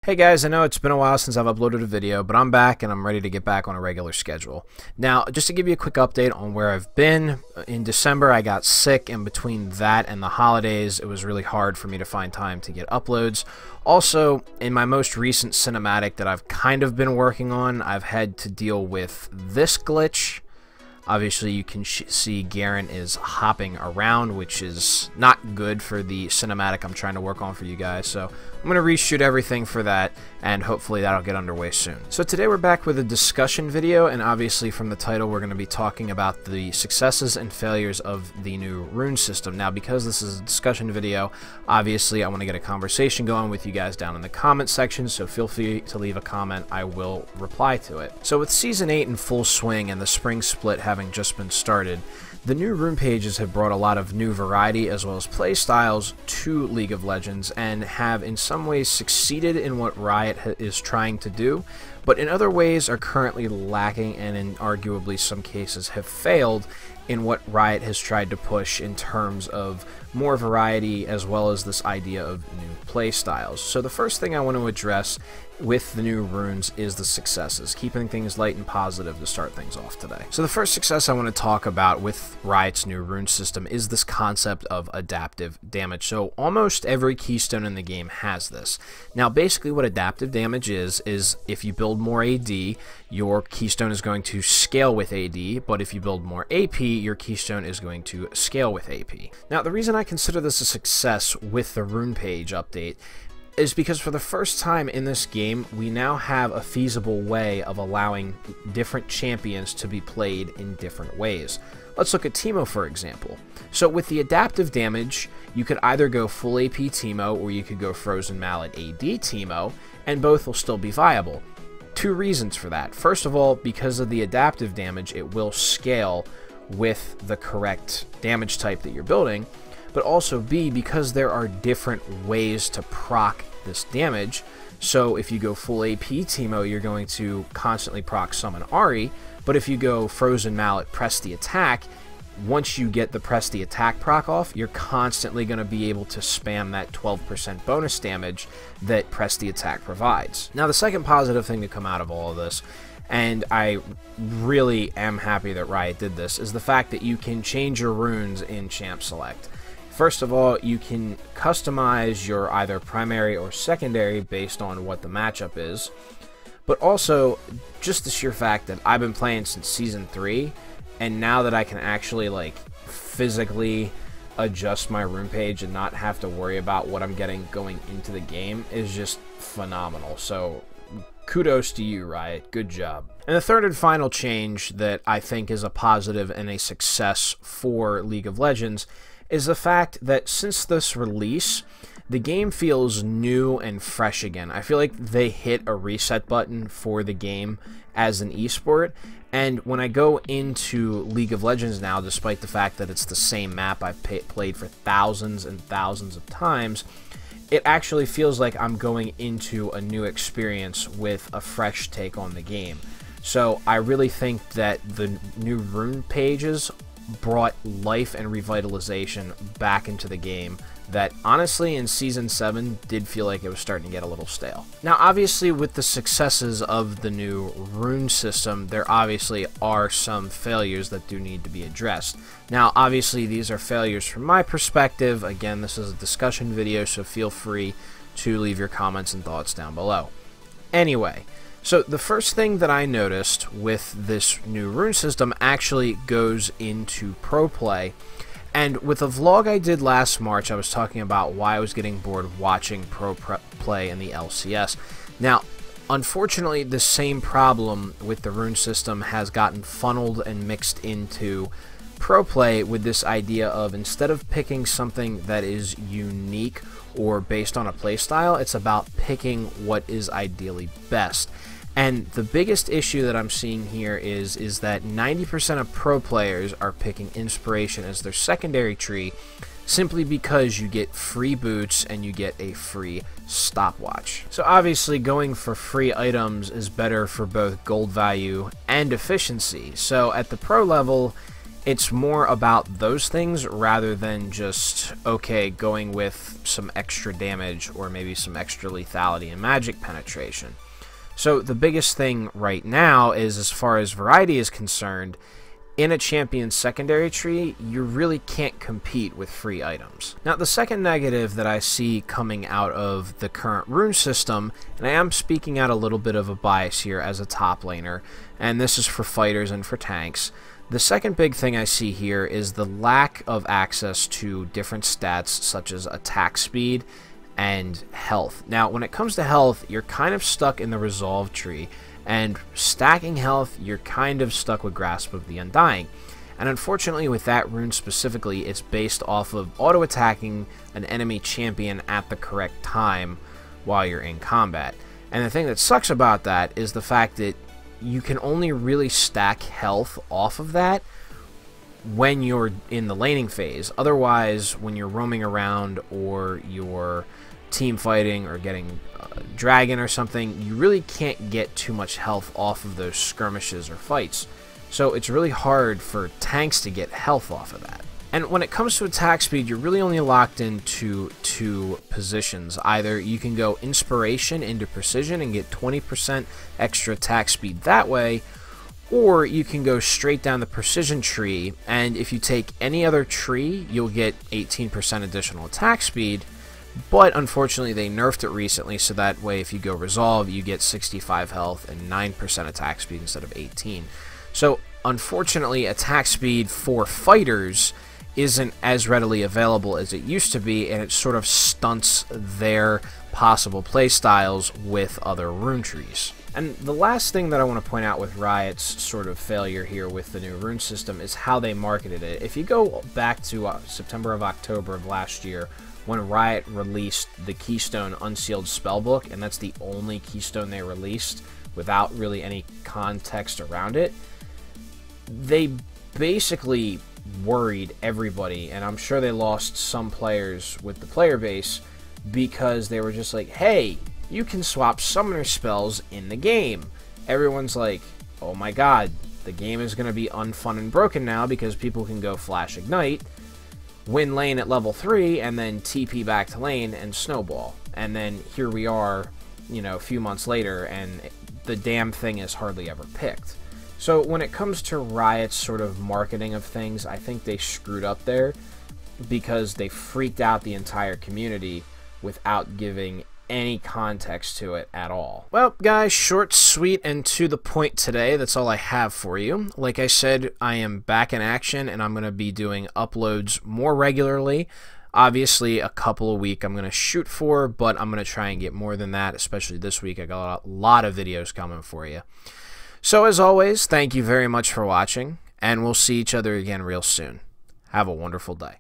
Hey guys, I know it's been a while since I've uploaded a video, but I'm back and I'm ready to get back on a regular schedule. Now, just to give you a quick update on where I've been, in December I got sick, and between that and the holidays, it was really hard for me to find time to get uploads. Also, in my most recent cinematic that I've kind of been working on, I've had to deal with this glitch. Obviously, you can see Garen is hopping around, which is not good for the cinematic I'm trying to work on for you guys. So I'm going to reshoot everything for that, and hopefully that'll get underway soon. So today we're back with a discussion video, and obviously from the title we're going to be talking about the successes and failures of the new Rune system. Now, because this is a discussion video, obviously I want to get a conversation going with you guys down in the comment section, so feel free to leave a comment. I will reply to it. So with Season 8 in full swing and the spring split having just been started, the new Rune pages have brought a lot of new variety as well as play styles to League of Legends, and have in some ways succeeded in what Riot is trying to do, but in other ways are currently lacking, and in arguably some cases have failed in what Riot has tried to push in terms of more variety as well as this idea of new play styles. So the first thing I want to address with the new runes is the successes, keeping things light and positive to start things off today. So the first success I want to talk about with Riot's new rune system is this concept of adaptive damage. So almost every keystone in the game has this. Now basically what adaptive damage is if you build more AD, your keystone is going to scale with AD, but if you build more AP, your keystone is going to scale with AP. Now the reason I consider this a success with the rune page update is because for the first time in this game, we now have a feasible way of allowing different champions to be played in different ways. Let's look at Teemo, for example. So with the adaptive damage, you could either go full AP Teemo or you could go Frozen Mallet AD Teemo, and both will still be viable. Two reasons for that. First of all, because of the adaptive damage, it will scale with the correct damage type that you're building, but also B, because there are different ways to proc this damage. So if you go full AP Teemo, you're going to constantly proc summon Ahri, but if you go Frozen Mallet press the attack, once you get the press the attack proc off, you're constantly going to be able to spam that 12% bonus damage that press the attack provides. Now the second positive thing to come out of all of this, and I really am happy that Riot did this, is the fact that you can change your runes in Champ Select. First of all, you can customize your either primary or secondary based on what the matchup is, but also just the sheer fact that I've been playing since Season 3, and now that I can actually like physically adjust my rune page and not have to worry about what I'm getting going into the game is just phenomenal. So kudos to you, Riot. Good job. And the third and final change that I think is a positive and a success for League of Legends is the fact that since this release, the game feels new and fresh again. I feel like they hit a reset button for the game as an esport, and when I go into League of Legends now, despite the fact that it's the same map I've played for thousands and thousands of times, it actually feels like I'm going into a new experience with a fresh take on the game. So I really think that the new rune pages brought life and revitalization back into the game that honestly in Season 7 did feel like it was starting to get a little stale. Now obviously with the successes of the new rune system, there obviously are some failures that do need to be addressed. Now obviously these are failures from my perspective. Again, this is a discussion video, so feel free to leave your comments and thoughts down below. Anyway, so the first thing that I noticed with this new rune system actually goes into pro play. And with a vlog I did last March, I was talking about why I was getting bored watching pro play in the LCS. Now, unfortunately, the same problem with the rune system has gotten funneled and mixed into pro play with this idea of, instead of picking something that is unique or based on a playstyle, it's about picking what is ideally best. And the biggest issue that I'm seeing here is that 90% of pro players are picking Inspiration as their secondary tree simply because you get free boots and you get a free stopwatch. So obviously going for free items is better for both gold value and efficiency. So at the pro level, It's more about those things rather than just, okay, going with some extra damage or maybe some extra lethality and magic penetration. So the biggest thing right now is, as far as variety is concerned, in a champion secondary tree, you really can't compete with free items. Now, the second negative that I see coming out of the current rune system, and I am speaking out a little bit of a bias here as a top laner, and this is for fighters and for tanks. The second big thing I see here is the lack of access to different stats such as attack speed and health. Now, when it comes to health, you're kind of stuck in the resolve tree, and stacking health, you're kind of stuck with Grasp of the Undying. And unfortunately, with that rune specifically, it's based off of auto-attacking an enemy champion at the correct time while you're in combat. And the thing that sucks about that is the fact that you can only really stack health off of that when you're in the laning phase. Otherwise, when you're roaming around or you're team fighting or getting dragon or something, you really can't get too much health off of those skirmishes or fights. So it's really hard for tanks to get health off of that. And when it comes to attack speed, you're really only locked into two positions. Either you can go inspiration into precision and get 20% extra attack speed that way, or you can go straight down the precision tree, and if you take any other tree, you'll get 18% additional attack speed. But unfortunately, they nerfed it recently, so that way if you go resolve, you get 65 health and 9% attack speed instead of 18. So unfortunately, attack speed for fighters isn't as readily available as it used to be, and it sort of stunts their possible playstyles with other rune trees. And the last thing that I want to point out with Riot's sort of failure here with the new rune system is how they marketed it. If you go back to September of October of last year, when Riot released the Keystone Unsealed Spellbook, and that's the only Keystone they released without really any context around it, they basically worried everybody, and I'm sure they lost some players with the player base because they were just like, hey, you can swap summoner spells in the game. Everyone's like, oh my god, the game is going to be unfun and broken now because people can go Flash Ignite, win lane at level 3, and then TP back to lane and snowball. And then here we are, you know, a few months later, and the damn thing is hardly ever picked. So when it comes to Riot's sort of marketing of things, I think they screwed up there because they freaked out the entire community without giving any context to it at all. Well, guys, short, sweet, and to the point today. That's all I have for you. Like I said, I am back in action, and I'm going to be doing uploads more regularly. Obviously, a couple a week I'm going to shoot for, but I'm going to try and get more than that, especially this week. I got a lot of videos coming for you. So as always, thank you very much for watching, and we'll see each other again real soon. Have a wonderful day.